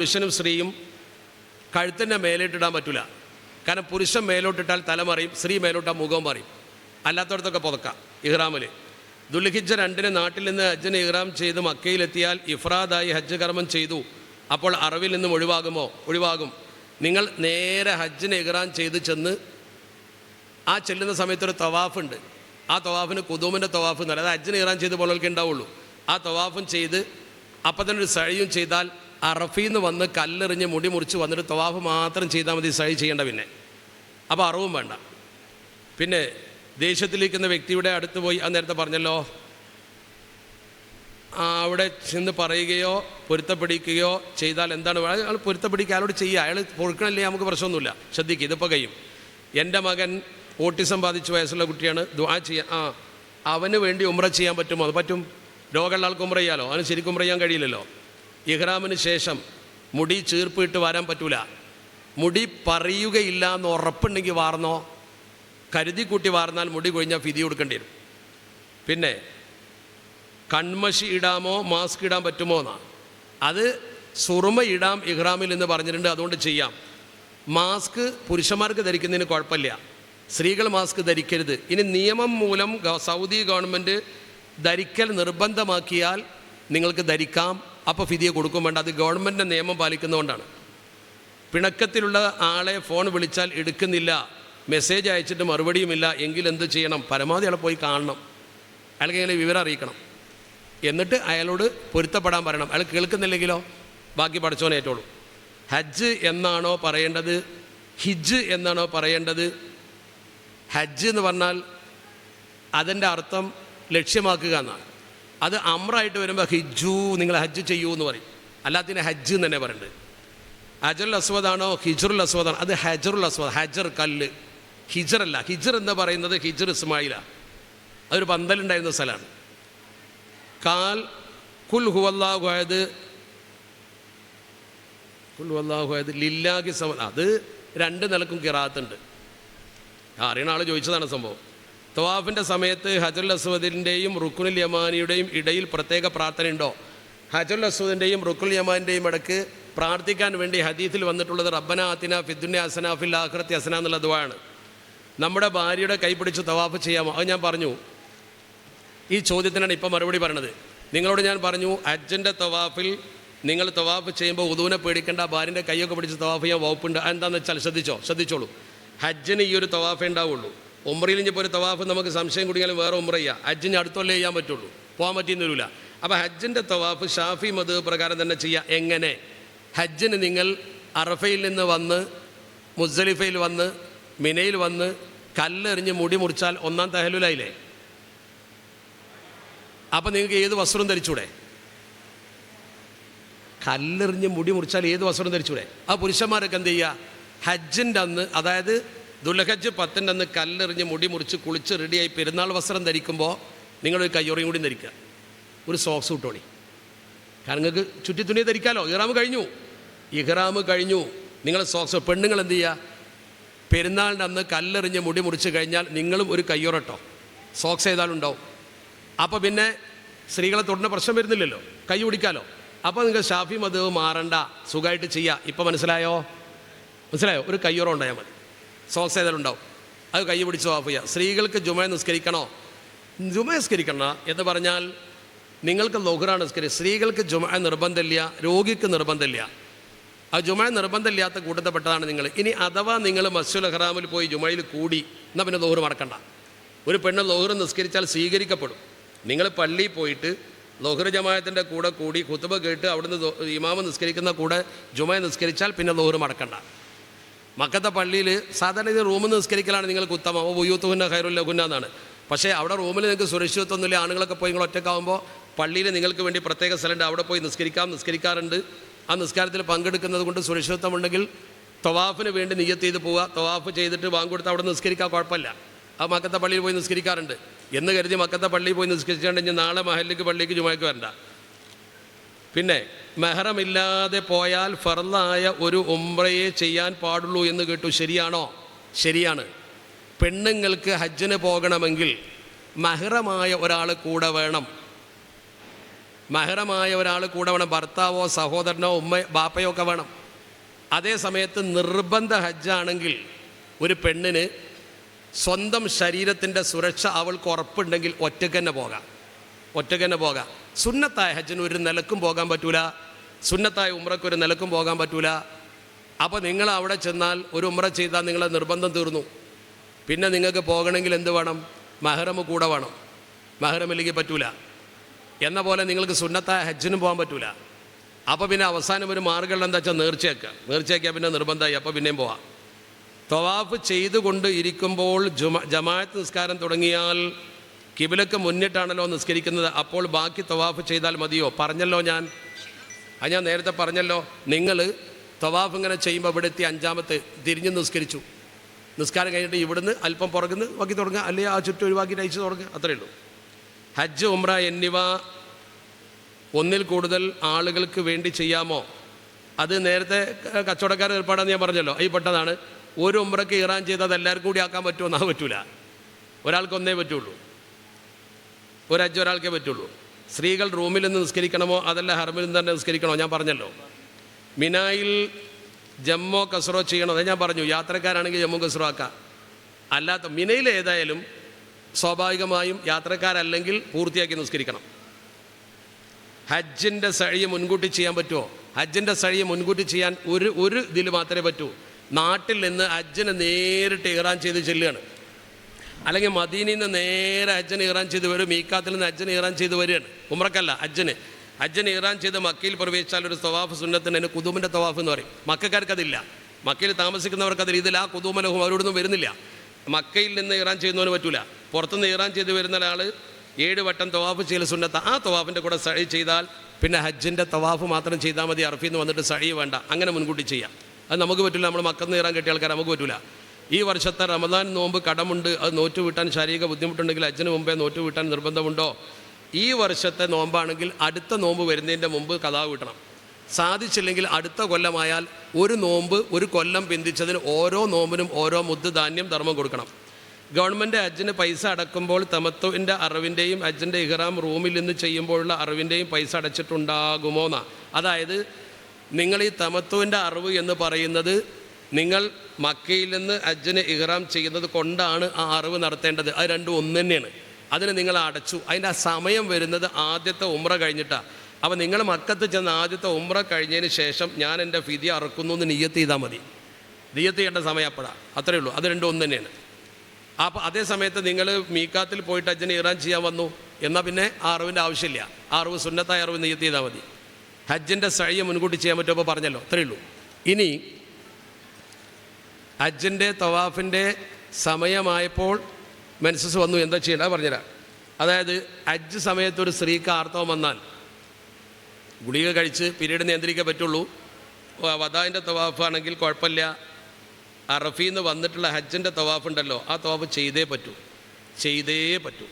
പുരുഷനും സ്ത്രീയും കഴുത്തിൻ്റെ മേലോട്ടിടാൻ പറ്റില്ല. കാരണം പുരുഷൻ മേലോട്ടിട്ടാൽ തല മറിയും, സ്ത്രീ മേലോട്ടാൽ മുഖം മറിയും. അല്ലാത്തടത്തൊക്കെ പുതക്കാം. ഇഹ്റാമിൽ ദുൽഹിജ്ജ 2 നാട്ടിൽ നിന്ന് ഹജ്ജിന് ഇഹ്റാം ചെയ്ത് മക്കയിലെത്തിയാൽ ഇഫ്രാദായി ഹജ്ജ് കർമ്മം ചെയ്തു. അപ്പോൾ അറവിൽ നിന്നും ഒഴിവാകും. നിങ്ങൾ നേരെ ഹജ്ജിന് ഇഹ്റാം ചെയ്ത് ചെന്ന് ആ ചെല്ലുന്ന സമയത്തൊരു തവാഫുണ്ട്. ആ തവാഫിന് കുദൂമിൻ്റെ തവാഫ് എന്ന് പറയുന്നത് ഹജ്ജിന് ഇഹ്റാം ചെയ്ത് പോലൊക്കെ ഉണ്ടാവുള്ളൂ. ആ തവാഫും ചെയ്ത് അപ്പം തന്നെ ഒരു സഴിയും ചെയ്താൽ അറഫിൽ നിന്ന് വന്ന് കല്ലെറിഞ്ഞ് മുടി മുറിച്ച് വന്നിട്ട് തവാഫ് മാത്രം ചെയ്താൽ മതി, സഴി ചെയ്യേണ്ട. പിന്നെ അപ്പോൾ അറവും വേണ്ട. പിന്നെ ദേശത്തിലിരിക്കുന്ന വ്യക്തിയുടെ അടുത്ത് പോയി, അത് നേരത്തെ പറഞ്ഞല്ലോ, അവിടെ ചെന്ന് പറയുകയോ പൊരുത്തപ്പെടിക്കുകയോ ചെയ്താൽ എന്താണ് അയാൾ പൊരുത്തപ്പെടിക്കുക, അയാളോട് ചെയ്യുക. അയാൾ പൊറുക്കണല്ലേ, നമുക്ക് പ്രശ്നമൊന്നുമില്ല. ശ്രദ്ധിക്കുക, ഇതിപ്പോൾ കഴിയും. എൻ്റെ മകൻ ഓട്ടിസം ബാധിച്ച വയസ്സുള്ള കുട്ടിയാണ്, ദുആ ചെയ്യാൻ അവന് വേണ്ടി ഉംറ ചെയ്യാൻ പറ്റുമോ? അത് പറ്റും. രോഗമുള്ള ആൾക്ക് ഉംറ ചെയ്യാലോ, അവന് ശരിക്കും ഉംറ ചെയ്യാൻ കഴിയില്ലല്ലോ. ഇഹ്റാമിന് ശേഷം മുടി ചീർപ്പിട്ട് വരാൻ പറ്റൂല. മുടി പറയുകയില്ല എന്ന് ഉറപ്പുണ്ടെങ്കിൽ വാർന്നോ, കരുതി കൂട്ടി വാർന്നാൽ മുടി കൊഴിഞ്ഞാൽ ഫിദി കൊടുക്കേണ്ടി വരും. പിന്നെ കൺമഷി ഇടാമോ മാസ്ക് ഇടാൻ പറ്റുമോ എന്നാണ്. അത് സുറുമ ഇടാം ഇഹ്റാമിൽ എന്ന് പറഞ്ഞിട്ടുണ്ട്, അതുകൊണ്ട് ചെയ്യാം. മാസ്ക് പുരുഷന്മാർക്ക് ധരിക്കുന്നതിന് കുഴപ്പമില്ല, സ്ത്രീകൾ മാസ്ക് ധരിക്കരുത്. ഇനി നിയമം മൂലം സൗദി ഗവൺമെൻറ് ധരിക്കൽ നിർബന്ധമാക്കിയാൽ നിങ്ങൾക്ക് ധരിക്കാം, അപ്പോൾ ഫിദിയ കൊടുക്കും വേണ്ട. അത് ഗവൺമെൻറ്റിൻ്റെ നിയമം പാലിക്കുന്നതുകൊണ്ടാണ്. പിണക്കത്തിലുള്ള ആളെ ഫോൺ വിളിച്ചാൽ എടുക്കുന്നില്ല, മെസ്സേജ് അയച്ചിട്ട് മറുപടിയുമില്ല എങ്കിൽ എന്ത് ചെയ്യണം? പരമാവധി അയാളെ പോയി കാണണം, അയാൾക്ക് ഇങ്ങനെ വിവരം അറിയിക്കണം. എന്നിട്ട് അയാളോട് പൊരുത്തപ്പെടാൻ പറയണം. അയാൾ കേൾക്കുന്നില്ലെങ്കിലോ ബാക്കി പഠിച്ചോനേറ്റോളൂ. ഹജ്ജ് എന്നാണോ പറയേണ്ടത്, ഹിജ്ജ് എന്നാണോ പറയേണ്ടത്? ഹജ്ജ് എന്ന് പറഞ്ഞാൽ അതിൻ്റെ അർത്ഥം ലക്ഷ്യമാക്കുക എന്നാണ്. അത് അമ്രായിട്ട് വരുമ്പോൾ ഹിജ്ജു, നിങ്ങൾ ഹജ്ജ് ചെയ്യൂ എന്ന് പറയും. അല്ലാത്തതിന് ഹജ്ജ് എന്ന് തന്നെ പറയുന്നത്. ഹജറുൽ അസ്വദാണോ ഹിജറുൽ അസ്വദാണോ? അത് ഹജറുൽ അസ്വദ്, ഹജർ കല്ല്, ഹിജറല്ല. ഹിജർ എന്ന് പറയുന്നത് ഹിജർ ഇസ്മായിലാണ്. അതൊരു പന്തലുണ്ടായിരുന്ന സ്ഥലമാണ്. കുൽ ഹുവല്ലാഹു അഹദ് ലില്ലാഹി സമ, അത് 2 നിലക്കും ഖിറാഅത്തുണ്ട്. അറിയണ ആൾ ചോദിച്ചതാണ് സംഭവം. തവാഫിൻ്റെ സമയത്ത് ഹജറുൽ അസ്വദിൻ്റെയും റുക്കുനുൽ യമാനിയുടെയും ഇടയിൽ പ്രത്യേക പ്രാർത്ഥനയുണ്ടോ? ഹജറുൽ അസ്വദിൻ്റെയും റുക്കുനുൽ യമാനിൻ്റെയും ഇടയ്ക്ക് പ്രാർത്ഥിക്കാൻ വേണ്ടി ഹദീസിൽ വന്നിട്ടുള്ളത് റബ്ബന ആതിന ഫിദ്ദുനിയ ഹസന ഫിൽ ആഖിറതി ഹസന എന്നുള്ള ദുആണ്. നമ്മുടെ ഭാര്യയുടെ കൈ പിടിച്ച് തവാഫ് ചെയ്യാമോ? അത് ഞാൻ പറഞ്ഞു. ഈ ചോദ്യത്തിനാണ് ഇപ്പോൾ മറുപടി പറയണത്. നിങ്ങളോട് ഞാൻ പറഞ്ഞു, ഹജ്ജിൻ്റെ തവാഫിൽ നിങ്ങൾ തവാഫ് ചെയ്യുമ്പോൾ ഉദൂനെ പേടിക്കേണ്ട, ഭാര്യൻ്റെ കൈയൊക്കെ പിടിച്ച് തവാഫ് ചെയ്യാൻ വകുപ്പുണ്ട്. എന്താണെന്ന് വെച്ചാൽ ശ്രദ്ധിച്ചോളൂ. ഹജ്ജിന് ഈ ഒരു തവാഫേ ഉണ്ടാവുള്ളൂ. ഉംറയിൽ ഇപ്പോൾ ഒരു തവാഫ് നമുക്ക് സംശയം കുടിയാലും വേറെ ഉംറ ചെയ്യുക. ഹജ്ജിന് അടുത്തൊല്ലേ ചെയ്യാൻ പറ്റുള്ളൂ, പോകാൻ പറ്റിയെന്ന് വരില്ല. അപ്പോൾ ഹജ്ജിൻ്റെ തവാഫ് ഷാഫി മദ്ഹബ് പ്രകാരം തന്നെ ചെയ്യുക. എങ്ങനെ? ഹജ്ജിന് നിങ്ങൾ അറഫയിൽ നിന്ന് വന്ന് മുസ്ദലിഫയിൽ വന്ന് മിനയിൽ വന്ന് കല്ലെറിഞ്ഞ് മുടി മുറിച്ചാൽ 1-ാം തഹല്ലുലായില്ലേ? അപ്പം നിങ്ങൾക്ക് ഏത് വസ്ത്രം ധരിച്ചൂടെ? കല്ലെറിഞ്ഞ് മുടി മുറിച്ചാൽ ഏത് വസ്ത്രം ധരിച്ചൂടെ? ആ പുരുഷന്മാരൊക്കെ എന്ത് ചെയ്യുക? ഹജ്ജിൻ്റെ അന്ന്, അതായത് ദുൽഹജ്ജ് 10-ൻ്റെ അന്ന് കല്ലെറിഞ്ഞ് മുടി മുറിച്ച് കുളിച്ച് റെഡിയായി പെരുന്നാൾ വസ്ത്രം ധരിക്കുമ്പോൾ നിങ്ങളൊരു കയ്യൊറയും കൂടി ധരിക്കുക, ഒരു സോക്സ് ഇട്ടോളി. കാരണം നിങ്ങൾക്ക് ചുറ്റി തുണി ധരിക്കാമല്ലോ. ഇഹ്റാം കഴിഞ്ഞു നിങ്ങൾ സോക്സ്. പെണ്ണുങ്ങൾ എന്ത് ചെയ്യുക? പെരുന്നാളിൻ്റെ അന്ന് കല്ലെറിഞ്ഞ് മുടി മുറിച്ച് കഴിഞ്ഞാൽ നിങ്ങളും ഒരു കയ്യൊറട്ടോ സോക്സ് ഏതായാലും ഉണ്ടാവും. അപ്പോൾ പിന്നെ സ്ത്രീകളെ തൊടുന്ന പ്രശ്നം വരുന്നില്ലല്ലോ, കൈ പിടിക്കാമല്ലോ. അപ്പോൾ നിങ്ങൾ ഷാഫി മദ്ഹബ് മാറണ്ട, സുഖമായിട്ട് ചെയ്യുക. ഇപ്പോൾ മനസ്സിലായോ? ഒരു കയ്യൊറ ഉണ്ടായാൽ മതി, സോക്സ് ഏതായാലും ഉണ്ടാവും. അത് കൈ പിടിച്ച് ഓഫ് ചെയ്യുക. സ്ത്രീകൾക്ക് ജുമ നിസ്കരിക്കണോ? ജുമ നിസ്കരിക്കണ എന്ന് പറഞ്ഞാൽ നിങ്ങൾക്ക് ളുഹ്റാണ് നിസ്കരിക്കുക. സ്ത്രീകൾക്ക് ജുമ നിർബന്ധമില്ല, രോഗിക്ക് നിർബന്ധമില്ല. ആ ജുമ നിർബന്ധമില്ലാത്ത കൂട്ടത്തിൽപ്പെട്ടതാണ് നിങ്ങൾ. ഇനി അഥവാ നിങ്ങൾ മസ്ജിദുൽ ഹറാമിൽ പോയി ജുമയിൽ കൂടി, എന്നാൽ പിന്നെ ളുഹ്ർ മറക്കണ്ട. ഒരു പെണ്ണ് ളുഹ്ർ നിസ്കരിച്ചാൽ സ്വീകരിക്കപ്പെടും. നിങ്ങൾ പള്ളിയിൽ പോയിട്ട് ളുഹ്ർ ജമാഅത്തിൻ്റെ കൂടെ കൂടി ഖുത്ബ കേട്ട് അവിടുന്ന് ഇമാമ് നിസ്കരിക്കുന്ന കൂടെ ജുമ നിസ്കരിച്ചാൽ പിന്നെ ളുഹ്ർ മറക്കണ്ട. മക്കത്തെ പള്ളിയിൽ സാധാരണ ഇത് റൂമിൽ നിസ്കരിക്കലാണ് നിങ്ങൾക്ക് ഉത്തമം. ബുയൂത്തുഹുന്ന ഖൈറുൽ ലഹുന്ന എന്നാണ്. പക്ഷേ അവിടെ റൂമിൽ നിങ്ങൾക്ക് സുരക്ഷിതത്വമൊന്നുമില്ല. ആണുങ്ങളൊക്കെ പോയി നിങ്ങൾ ഒറ്റക്കാവുമ്പോൾ പള്ളിയിൽ നിങ്ങൾക്ക് വേണ്ടി പ്രത്യേക സ്ഥലമുണ്ട്, അവിടെ പോയി നിസ്കരിക്കാറുണ്ട്. ആ നിസ്കാരത്തിൽ പങ്കെടുക്കുന്നത് കൊണ്ട് സുരക്ഷിതത്വമുണ്ടെങ്കിൽ തവാഫിന് വേണ്ടി നിയ്യത്ത് ചെയ്ത് പോവുക. തവാഫ് ചെയ്തിട്ട് ബാങ്ക് കൊടുത്ത് അവിടെ നിസ്കരിക്കാൻ കുഴപ്പമില്ല. ആ മക്കത്തെ പള്ളിയിൽ പോയി നിസ്കരിക്കാറുണ്ട് എന്ന് കരുതി മക്കത്തെ പള്ളിയിൽ പോയി നിസ്കരിച്ചിട്ടുണ്ടെങ്കിൽ നാളെ മഹല്ലിക്ക് പള്ളിക്ക് ജുമയ്ക്ക് വരണ്ട. പിന്നെ മെഹറമില്ലാതെ പോയാൽ ഫർളായ ഒരു ഉംറയെ ചെയ്യാൻ പാടുള്ളൂ എന്ന് കേട്ടു. ശരിയാണോ? ശരിയാണ്. പെണ്ണുങ്ങൾക്ക് ഹജ്ജിന് പോകണമെങ്കിൽ മെഹറമായ ഒരാൾ കൂടെ വേണം. മഹറമായ ഒരാൾ കൂടെ വേണം, ഭർത്താവോ സഹോദരനോ ബാപ്പയോ ഒക്കെ വേണം. അതേ സമയത്ത് നിർബന്ധ ഹജ്ജാണെങ്കിൽ ഒരു പെണ്ണിന് സ്വന്തം ശരീരത്തിൻ്റെ സുരക്ഷ അവൾക്ക് ഉറപ്പുണ്ടെങ്കിൽ ഒറ്റയ്ക്ക് തന്നെ പോകാം. സുന്നത്തായ ഹജ്ജിന് ഒരു നിലക്കും പോകാൻ പറ്റൂല, സുന്നത്തായ ഉംറയ്ക്ക് ഒരു നിലക്കും പോകാൻ പറ്റൂല. അപ്പോൾ നിങ്ങൾ അവിടെ ചെന്നാൽ ഒരു ഉംറ ചെയ്താൽ നിങ്ങളെ നിർബന്ധം തീർന്നു. പിന്നെ നിങ്ങൾക്ക് പോകണമെങ്കിൽ എന്ത് വേണം? മഹറം കൂടെ വേണം. മഹറമില്ലെങ്കിൽ പറ്റൂല. എന്ന പോലെ നിങ്ങൾക്ക് സുന്നത്തായ ഹജ്ജിനും പോകാൻ പറ്റൂല. അപ്പോൾ പിന്നെ അവസാനം ഒരു മാർഗ്ഗം എന്താ വെച്ചാൽ നേർച്ചയാക്കിയാൽ പിന്നെ നിർബന്ധമായി, അപ്പോൾ പിന്നെയും പോവാം. തവാഫ് ചെയ്തുകൊണ്ട് ഇരിക്കുമ്പോൾ ജമാഅത്ത് നിസ്കാരം തുടങ്ങിയാൽ കിബിലക്ക് മുന്നിട്ടാണല്ലോ നിസ്കരിക്കുന്നത്, അപ്പോൾ ബാക്കി തവാഫ് ചെയ്താൽ മതിയോ? പറഞ്ഞല്ലോ ഞാൻ നേരത്തെ പറഞ്ഞല്ലോ. നിങ്ങൾ തവാഫ് ഇങ്ങനെ ചെയ്യുമ്പോൾ ഇവിടെ എത്തി അഞ്ചാമത്തെ തിരിഞ്ഞ് നിസ്കരിച്ചു. നിസ്കാരം കഴിഞ്ഞിട്ട് ഇവിടുന്ന് അല്പം പുറകുന്ന് ബാക്കി തുടങ്ങുക, അല്ലെങ്കിൽ ആ ചുറ്റും ഒഴിവാക്കിയിട്ട് അയച്ചു തുടങ്ങുക, അത്രയേ ഉള്ളൂ. ഹജ്ജ്, ഉംറ എന്നിവ ഒന്നിൽ കൂടുതൽ ആളുകൾക്ക് വേണ്ടി ചെയ്യാമോ? അത് നേരത്തെ കച്ചവടക്കാർ ഏർപ്പാടാന്ന് ഞാൻ പറഞ്ഞല്ലോ, ഈ പെട്ടതാണ്. ഒരു ഉംറയ്ക്ക് ഇറാൻ ചെയ്ത് അത് എല്ലാവർക്കും കൂടി ആക്കാൻ പറ്റുമോ? അത് പറ്റൂല. ഒരാൾക്കൊന്നേ പറ്റുള്ളൂ. ഒരു ഹജ്ജ് ഒരാൾക്കേ പറ്റുള്ളൂ. സ്ത്രീകൾ റൂമിൽ നിന്ന് നിസ്കരിക്കണമോ അതല്ല ഹറമിൽ നിന്ന് തന്നെ നിസ്കരിക്കണോ? ഞാൻ പറഞ്ഞല്ലോ. മിനായിൽ ജമ്മോ കസ്റോ ചെയ്യണോ? അത് ഞാൻ പറഞ്ഞു. യാത്രക്കാരാണെങ്കിൽ ജമ്മു കസ്റോ ആക്കാം. അല്ലാത്ത മിനയിൽ ഏതായാലും സ്വാഭാവികമായും യാത്രക്കാരല്ലെങ്കിൽ പൂർത്തിയാക്കി നിസ്കരിക്കണം. ഹജ്ജിൻ്റെ സഴിയെ മുൻകൂട്ടി ചെയ്യാൻ പറ്റുമോ? ഹജ്ജിൻ്റെ സഴിയെ മുൻകൂട്ടി ചെയ്യാൻ ഒരു ഇതിൽ മാത്രമേ പറ്റൂ. നാട്ടിൽ നിന്ന് ഹജ്ജിന് നേരിട്ട് ഇഹ്റാം ചെയ്ത് ചെല്ലുകയാണ്, അല്ലെങ്കിൽ മദീനയിൽ നിന്ന് നേരെ ഹജ്ജിന് ഇഹ്റാം ചെയ്ത് വരും, മീക്കാത്തിൽ നിന്ന് ഹജ്ജിന് ഇഹ്റാം ചെയ്ത് വരികയാണ്. ഉംറക്കല്ല, ഹജ്ജിന് ഇഹ്റാം ചെയ്ത് മക്കയിൽ പ്രവേശിച്ചാൽ ഒരു തവാഫ് സുന്നത്തിന് അതിന് കുദൂമിൻ്റെ തവാഫ് എന്ന് പറയും. മക്കക്കാർക്കതില്ല. മക്കയിൽ താമസിക്കുന്നവർക്കതിൽ ഇതിൽ ആ കുദൂമലഹും അവരോടൊന്നും വരുന്നില്ല. മക്കയിൽ നിന്ന് ഇഹ്റാം ചെയ്യുന്നവന് പറ്റൂല. പുറത്തുനിന്ന് ഇഹ്റാം ചെയ്ത് വരുന്ന ഒരാൾ 7 വട്ടം തവാഫ് ചെയ്യൽ സുന്നത്ത. ആ തവാഫിൻ്റെ കൂടെ സഴി ചെയ്താൽ പിന്നെ ഹജ്ജിൻ്റെ തവാഫ് മാത്രം ചെയ്താൽ മതി. അറഫിൽ നിന്ന് വന്നിട്ട് സഴി വേണ്ട. അങ്ങനെ മുൻകൂട്ടി ചെയ്യാം. അത് നമുക്ക് പറ്റില്ല. നമ്മൾ മക്കന്ന് ഇറാൻ കെട്ടിയ ആൾക്കാർ നമുക്ക് പറ്റില്ല. ഈ വർഷത്തെ റമദാൻ നോമ്പ് കടമുണ്ട്, അത് നോറ്റ് വീട്ടാൻ ശാരീരിക ബുദ്ധിമുട്ടുണ്ടെങ്കിൽ ഹജ്ജിന് മുമ്പേ നോറ്റ് വീട്ടാൻ നിർബന്ധമുണ്ടോ? ഈ വർഷത്തെ നോമ്പാണെങ്കിൽ അടുത്ത നോമ്പ് വരുന്നതിൻ്റെ മുമ്പ് കഥാ വീട്ടണം. സാധിച്ചില്ലെങ്കിൽ അടുത്ത കൊല്ലമായാൽ ഒരു നോമ്പ് ഒരു കൊല്ലം പിന്തിച്ചതിന് ഓരോ നോമ്പിനും ഓരോ മുദ്ദ് ധാന്യം ധർമ്മം കൊടുക്കണം. ഗവൺമെൻറ് ഹജ്ജിന് പൈസ അടക്കുമ്പോൾ തമത്തുവിൻ്റെ അറിവിൻ്റെയും ഹജ്ജിൻ്റെ ഇഹ്റാം റൂമിൽ നിന്ന് ചെയ്യുമ്പോഴുള്ള അറിവിൻ്റെയും പൈസ അടച്ചിട്ടുണ്ടാകുമോ എന്നാ. അതായത് നിങ്ങൾ ഈ തമത്തുവിൻ്റെ അറിവ് എന്ന് പറയുന്നത് നിങ്ങൾ മക്കയിൽ നിന്ന് ഹജ്ജിന് ഇഹ്റാം ചെയ്യുന്നത് കൊണ്ടാണ് ആ അറിവ് നടത്തേണ്ടത്. അത് രണ്ടും ഒന്ന് തന്നെയാണ്. അതിന് നിങ്ങൾ അടച്ചു. അതിൻ്റെ ആ സമയം വരുന്നത് ആദ്യത്തെ ഉംറ കഴിഞ്ഞിട്ടാണ്. അപ്പോൾ നിങ്ങൾ മക്കത്ത് ചെന്ന് ആദ്യത്തെ ഉംറ കഴിഞ്ഞതിന് ശേഷം ഞാൻ എൻ്റെ ഫിദിയ അറക്കുന്നു എന്ന് നിയ്യത്ത് ചെയ്താൽ മതി. നിയ്യത്ത് ചെയ്യേണ്ട സമയം അപ്പോഴാണ്. അത്രയേ ഉള്ളൂ. അത് രണ്ടും ഒന്ന് തന്നെയാണ്. അപ്പോൾ അതേ സമയത്ത് നിങ്ങൾ മീക്കാത്തിൽ പോയിട്ട് ഹജ്ജിന് ഇഹ്റാം ചെയ്യാൻ വന്നു എന്നാൽ പിന്നെ ആ അറിവിൻ്റെ ആവശ്യമില്ല. ആ അറിവ് സുന്നത്തായ അറിവ് നിയ്യത്ത് ചെയ്താൽ മതി. ഹജ്ജിൻ്റെ സഴിയെ മുൻകൂട്ടി ചെയ്യാൻ പറ്റുമ്പോൾ പറഞ്ഞല്ലോ, അത്രയേ ഉള്ളൂ. ഇനി ഹജ്ജിൻ്റെ തവാഫിൻ്റെ സമയമായപ്പോൾ മെൻസസ് വന്നു, എന്താ ചെയ്യേണ്ട പറഞ്ഞുതരാം. അതായത് ഹജ്ജ് സമയത്ത് ഒരു സ്ത്രീക്ക് ആർത്തവം വന്നാൽ ഗുളിക കഴിച്ച് പീരീഡ് നിയന്ത്രിക്കാൻ പറ്റുള്ളൂ. വദാഇൻ്റെ തവാഫാണെങ്കിൽ കുഴപ്പമില്ല. അറഫീന്ന് വന്നിട്ടുള്ള ഹജ്ജിൻ്റെ തവാഫ് ഉണ്ടല്ലോ, ആ തവാഫ് ചെയ്തേ പറ്റൂ.